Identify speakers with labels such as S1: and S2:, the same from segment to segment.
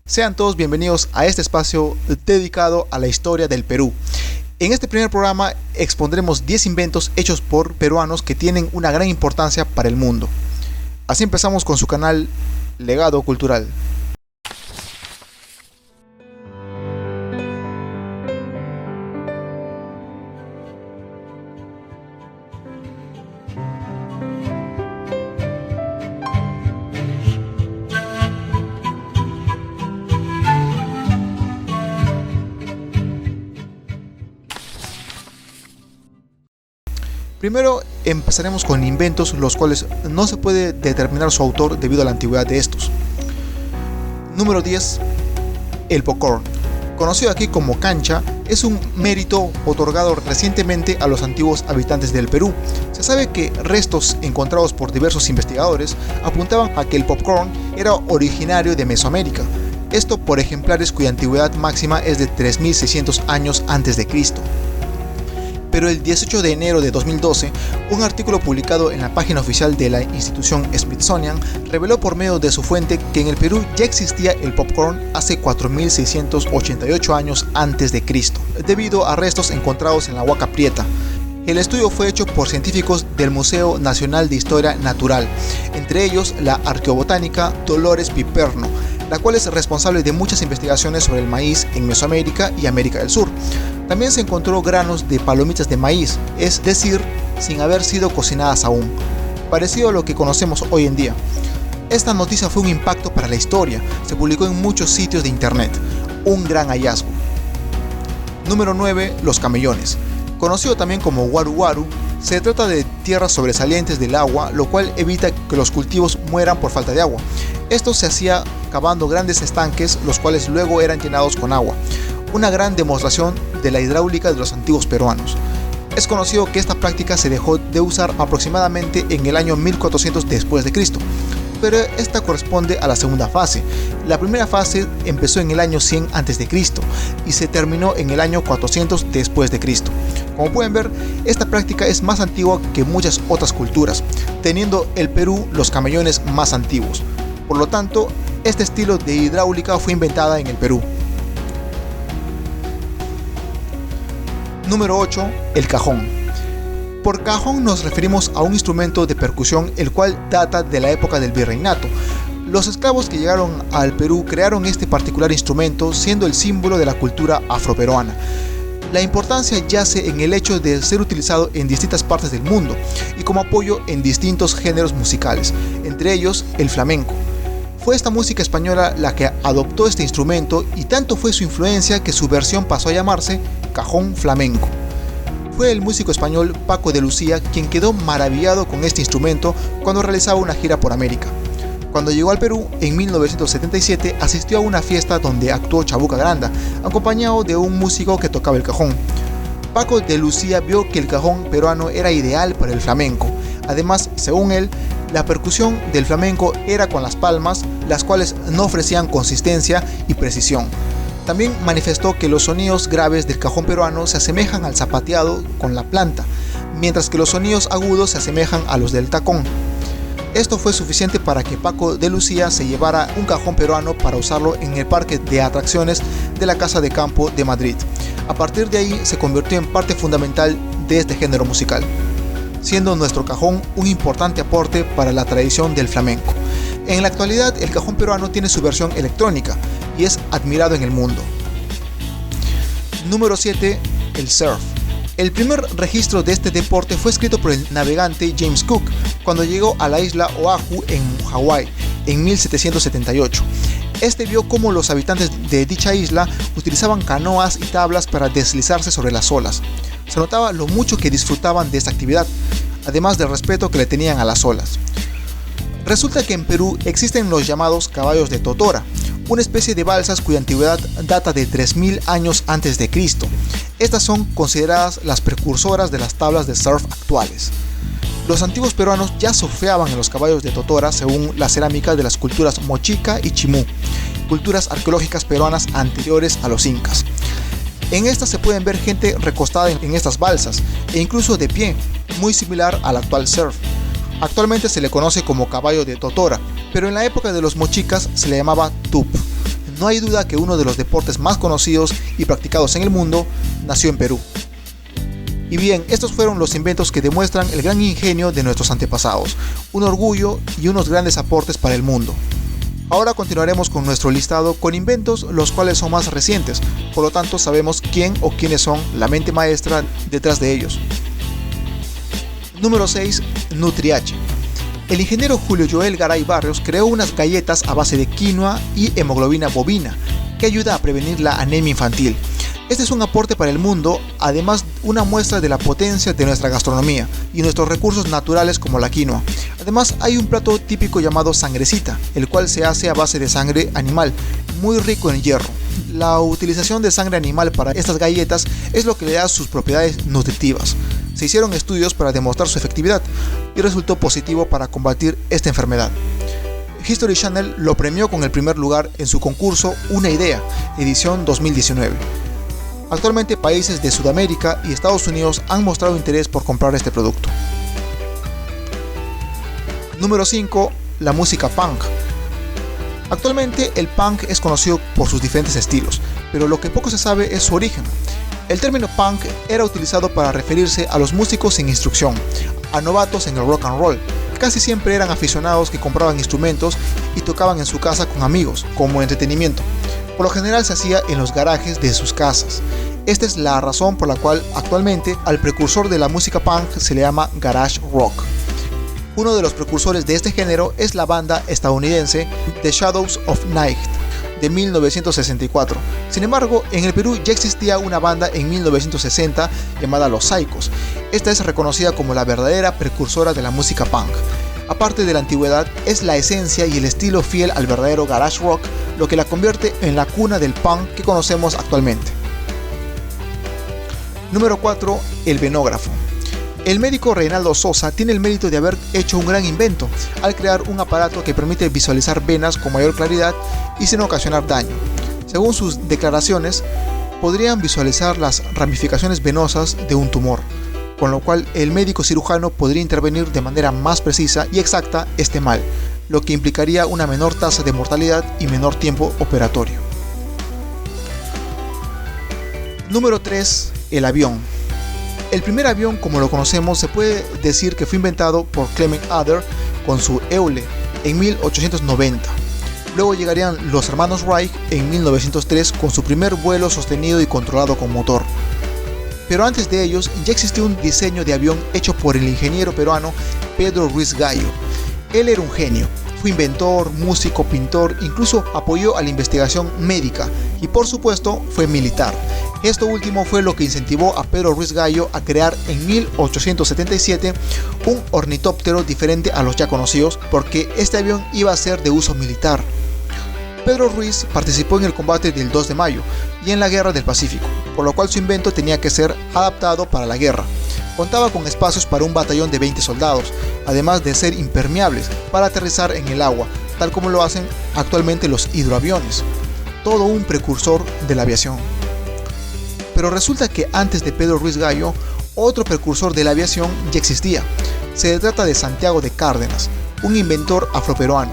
S1: Sean todos bienvenidos a este espacio dedicado a la historia del Perú. En este primer programa expondremos 10 inventos hechos por peruanos que tienen una gran importancia para el mundo. Así empezamos con su canal Legado Cultural. Primero empezaremos con inventos los cuales no se puede determinar su autor debido a la antigüedad de estos. Número 10. El popcorn. Conocido aquí como cancha, es un mérito otorgado recientemente a los antiguos habitantes del Perú. Se sabe que restos encontrados por diversos investigadores apuntaban a que el popcorn era originario de Mesoamérica. Esto por ejemplares cuya antigüedad máxima es de 3600 años antes de Cristo. Pero el 18 de enero de 2012, un artículo publicado en la página oficial de la institución Smithsonian reveló por medio de su fuente que en el Perú ya existía el popcorn hace 4688 años antes de Cristo, debido a restos encontrados en la Huaca Prieta. El estudio fue hecho por científicos del Museo Nacional de Historia Natural, entre ellos la arqueobotánica Dolores Piperno, la cual es responsable de muchas investigaciones sobre el maíz en Mesoamérica y América del Sur. También se encontró granos de palomitas de maíz, es decir, sin haber sido cocinadas aún, parecido a lo que conocemos hoy en día. Esta noticia fue un impacto para la historia, se publicó en muchos sitios de internet, un gran hallazgo. Número 9. Los camellones. Conocido también como waru waru, se trata de tierras sobresalientes del agua, lo cual evita que los cultivos mueran por falta de agua. Esto se hacía cavando grandes estanques, los cuales luego eran llenados con agua. Una gran demostración de la hidráulica de los antiguos peruanos. Es conocido que esta práctica se dejó de usar aproximadamente en el año 1400 después de Cristo, pero esta corresponde a la segunda fase. La primera fase empezó en el año 100 a.C. y se terminó en el año 400 después de Cristo. Como pueden ver, esta práctica es más antigua que muchas otras culturas, teniendo el Perú los camellones más antiguos. Por lo tanto, este estilo de hidráulica fue inventada en el Perú. Número 8. El cajón. Por cajón nos referimos a un instrumento de percusión el cual data de la época del virreinato. Los esclavos que llegaron al Perú crearon este particular instrumento, siendo el símbolo de la cultura afroperuana. La importancia yace en el hecho de ser utilizado en distintas partes del mundo y como apoyo en distintos géneros musicales, entre ellos el flamenco. Fue esta música española la que adoptó este instrumento y tanto fue su influencia que su versión pasó a llamarse cajón flamenco. Fue el músico español Paco de Lucía quien quedó maravillado con este instrumento cuando realizaba una gira por América. Cuando llegó al Perú, en 1977 asistió a una fiesta donde actuó Chabuca Granda, acompañado de un músico que tocaba el cajón. Paco de Lucía vio que el cajón peruano era ideal para el flamenco. Además, según él, la percusión del flamenco era con las palmas, las cuales no ofrecían consistencia y precisión. También manifestó que los sonidos graves del cajón peruano se asemejan al zapateado con la planta, mientras que los sonidos agudos se asemejan a los del tacón. Esto fue suficiente para que Paco de Lucía se llevara un cajón peruano para usarlo en el parque de atracciones de la Casa de Campo de Madrid. A partir de ahí se convirtió en parte fundamental de este género musical, siendo nuestro cajón un importante aporte para la tradición del flamenco. En la actualidad, el cajón peruano tiene su versión electrónica y es admirado en el mundo. Número 7. El surf. El primer registro de este deporte fue escrito por el navegante James Cook cuando llegó a la isla Oahu en Hawái en 1778. Este vio cómo los habitantes de dicha isla utilizaban canoas y tablas para deslizarse sobre las olas. Se notaba lo mucho que disfrutaban de esta actividad, además del respeto que le tenían a las olas. Resulta que en Perú existen los llamados caballos de totora, una especie de balsas cuya antigüedad data de 3000 años antes de Cristo. Estas son consideradas las precursoras de las tablas de surf actuales. Los antiguos peruanos ya surfeaban en los caballos de totora según la cerámica de las culturas Mochica y Chimú, culturas arqueológicas peruanas anteriores a los incas. En estas se pueden ver gente recostada en estas balsas e incluso de pie, muy similar al actual surf. Actualmente se le conoce como caballo de totora, pero en la época de los mochicas se le llamaba tup. no hay duda que uno de los deportes más conocidos y practicados en el mundo nació en Perú. Y bien, estos fueron los inventos que demuestran el gran ingenio de nuestros antepasados, un orgullo y unos grandes aportes para el mundo. Ahora continuaremos con nuestro listado con inventos los cuales son más recientes, por lo tanto sabemos quién o quiénes son la mente maestra detrás de ellos. Número 6. Nutriache. El ingeniero Julio Joel Garay Barrios creó unas galletas a base de quinoa y hemoglobina bovina, que ayuda a prevenir la anemia infantil. Este es un aporte para el mundo, además una muestra de la potencia de nuestra gastronomía y nuestros recursos naturales como la quinoa. Además hay un plato típico llamado sangrecita, el cual se hace a base de sangre animal, muy rico en hierro. La utilización de sangre animal para estas galletas es lo que le da sus propiedades nutritivas. Se hicieron estudios para demostrar su efectividad y resultó positivo para combatir esta enfermedad. History Channel lo premió con el primer lugar en su concurso Una Idea, edición 2019. Actualmente países de Sudamérica y Estados Unidos han mostrado interés por comprar este producto. Número 5. La música punk. Actualmente el punk es conocido por sus diferentes estilos, pero lo que poco se sabe es su origen. El término punk era utilizado para referirse a los músicos sin instrucción, a novatos en el rock and roll. Casi siempre eran aficionados que compraban instrumentos y tocaban en su casa con amigos, como entretenimiento. Por lo general se hacía en los garajes de sus casas. Esta es la razón por la cual actualmente al precursor de la música punk se le llama garage rock. Uno de los precursores de este género es la banda estadounidense The Shadows of Night de 1964. Sin embargo, en el Perú ya existía una banda en 1960 llamada Los Saicos. Esta es reconocida como la verdadera precursora de la música punk. Aparte de la antigüedad, es la esencia y el estilo fiel al verdadero garage rock lo que la convierte en la cuna del punk que conocemos actualmente. Número 4. El venógrafo. El médico Reinaldo Sosa tiene el mérito de haber hecho un gran invento al crear un aparato que permite visualizar venas con mayor claridad y sin ocasionar daño. Según sus declaraciones, podrían visualizar las ramificaciones venosas de un tumor, con lo cual el médico cirujano podría intervenir de manera más precisa y exacta este mal, lo que implicaría una menor tasa de mortalidad y menor tiempo operatorio. Número 3. El avión. El primer avión, como lo conocemos, se puede decir que fue inventado por Clement Ader con su Euler en 1890. Luego llegarían los hermanos Wright en 1903 con su primer vuelo sostenido y controlado con motor. Pero antes de ellos ya existía un diseño de avión hecho por el ingeniero peruano Pedro Ruiz Gallo. Él era un genio, fue inventor, músico, pintor, incluso apoyó a la investigación médica y por supuesto fue militar. Esto último fue lo que incentivó a Pedro Ruiz Gallo a crear en 1877 un ornitóptero diferente a los ya conocidos porque este avión iba a ser de uso militar. Pedro Ruiz participó en el combate del 2 de mayo y en la Guerra del Pacífico, por lo cual su invento tenía que ser adaptado para la guerra. Contaba con espacios para un batallón de 20 soldados, además de ser impermeables para aterrizar en el agua, tal como lo hacen actualmente los hidroaviones. Todo un precursor de la aviación. Pero resulta que antes de Pedro Ruiz Gallo, otro precursor de la aviación ya existía. Se trata de Santiago de Cárdenas, un inventor afroperuano.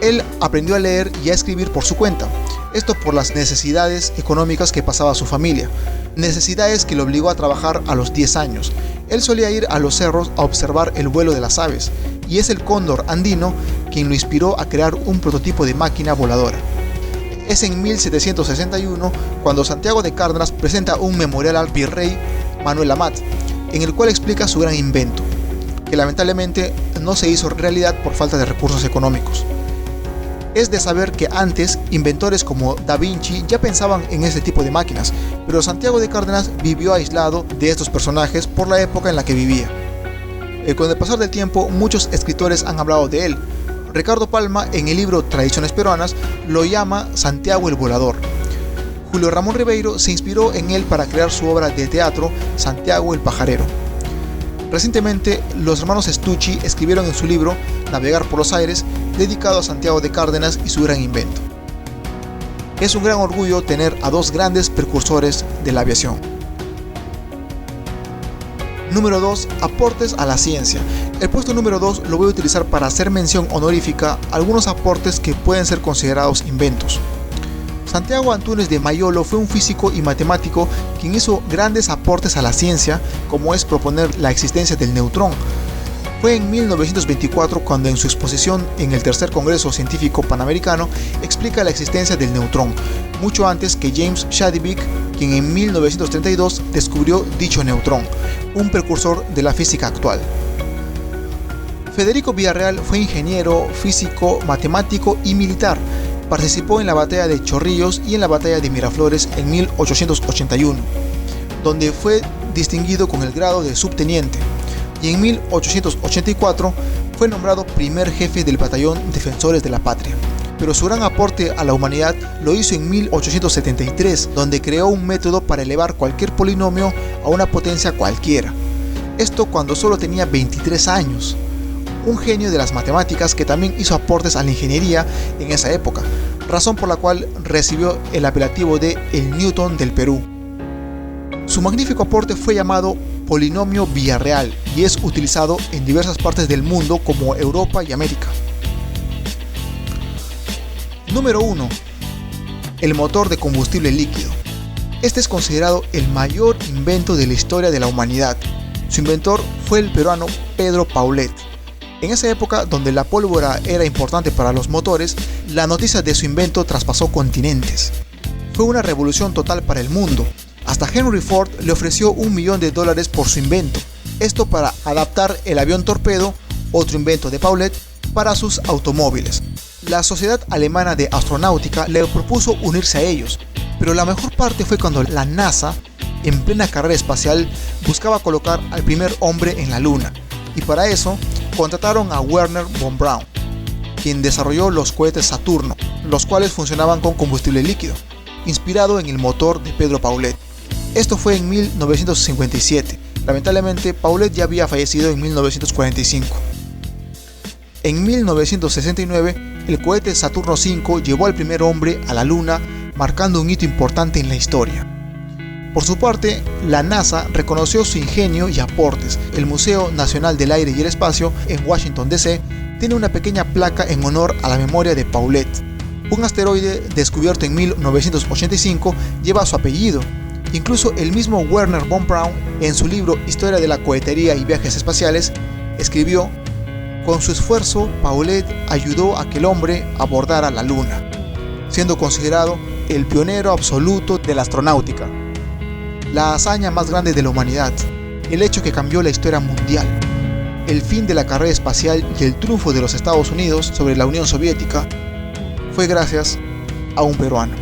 S1: Él aprendió a leer y a escribir por su cuenta, esto por las necesidades económicas que pasaba su familia, necesidades que lo obligó a trabajar a los 10 años. Él solía ir a los cerros a observar el vuelo de las aves, y es el cóndor andino quien lo inspiró a crear un prototipo de máquina voladora. Es en 1761 cuando Santiago de Cárdenas presenta un memorial al virrey Manuel Amat, en el cual explica su gran invento, que lamentablemente no se hizo realidad por falta de recursos económicos. Es de saber que antes inventores como Da Vinci ya pensaban en este tipo de máquinas, pero Santiago de Cárdenas vivió aislado de estos personajes por la época en la que vivía. Con el pasar del tiempo, muchos escritores han hablado de él. Ricardo Palma, en el libro Tradiciones Peruanas, lo llama Santiago el Volador. Julio Ramón Ribeiro se inspiró en él para crear su obra de teatro Santiago el Pajarero. Recientemente, los hermanos Stucci escribieron en su libro Navegar por los aires, dedicado a Santiago de Cárdenas y su gran invento. Es un gran orgullo tener a dos grandes precursores de la aviación. Número 2. Aportes a la ciencia. El puesto número 2 lo voy a utilizar para hacer mención honorífica a algunos aportes que pueden ser considerados inventos. Santiago Antúnez de Mayolo fue un físico y matemático quien hizo grandes aportes a la ciencia, como es proponer la existencia del neutrón. Fue en 1924 cuando en su exposición en el Tercer Congreso Científico Panamericano explica la existencia del neutrón, mucho antes que James Chadwick, quien en 1932 descubrió dicho neutrón, un precursor de la física actual. Federico Villarreal fue ingeniero, físico, matemático y militar. Participó en la batalla de Chorrillos y en la batalla de Miraflores en 1881, donde fue distinguido con el grado de subteniente, y en 1884 fue nombrado primer jefe del batallón Defensores de la Patria. Pero su gran aporte a la humanidad lo hizo en 1873, donde creó un método para elevar cualquier polinomio a una potencia cualquiera. Esto cuando solo tenía 23 años. Un genio de las matemáticas que también hizo aportes a la ingeniería en esa época, razón por la cual recibió el apelativo de el Newton del Perú. Su magnífico aporte fue llamado polinomio Villarreal y es utilizado en diversas partes del mundo como Europa y América. Número 1. El motor de combustible líquido. Este es considerado el mayor invento de la historia de la humanidad. Su inventor fue el peruano Pedro Paulet. En esa época, donde la pólvora era importante para los motores, la noticia de su invento traspasó continentes. Fue una revolución total para el mundo. Hasta Henry Ford le ofreció $1 millón por su invento. Esto para adaptar el avión torpedo, otro invento de Paulet, para sus automóviles. La Sociedad Alemana de Astronáutica le propuso unirse a ellos, pero la mejor parte fue cuando la NASA, en plena carrera espacial, buscaba colocar al primer hombre en la Luna, y para eso contrataron a Wernher von Braun, quien desarrolló los cohetes Saturno, los cuales funcionaban con combustible líquido, inspirado en el motor de Pedro Paulet. Esto fue en 1957. Lamentablemente, Paulet ya había fallecido en 1945. En 1969, el cohete Saturno V llevó al primer hombre a la Luna, marcando un hito importante en la historia. Por su parte, la NASA reconoció su ingenio y aportes. El Museo Nacional del Aire y el Espacio, en Washington, D.C., tiene una pequeña placa en honor a la memoria de Paulet. Un asteroide descubierto en 1985 lleva su apellido. Incluso el mismo Wernher von Braun, en su libro Historia de la Cohetería y Viajes Espaciales, escribió: con su esfuerzo, Paulet ayudó a que el hombre abordara la Luna, siendo considerado el pionero absoluto de la astronáutica. La hazaña más grande de la humanidad, el hecho que cambió la historia mundial, el fin de la carrera espacial y el triunfo de los Estados Unidos sobre la Unión Soviética, fue gracias a un peruano.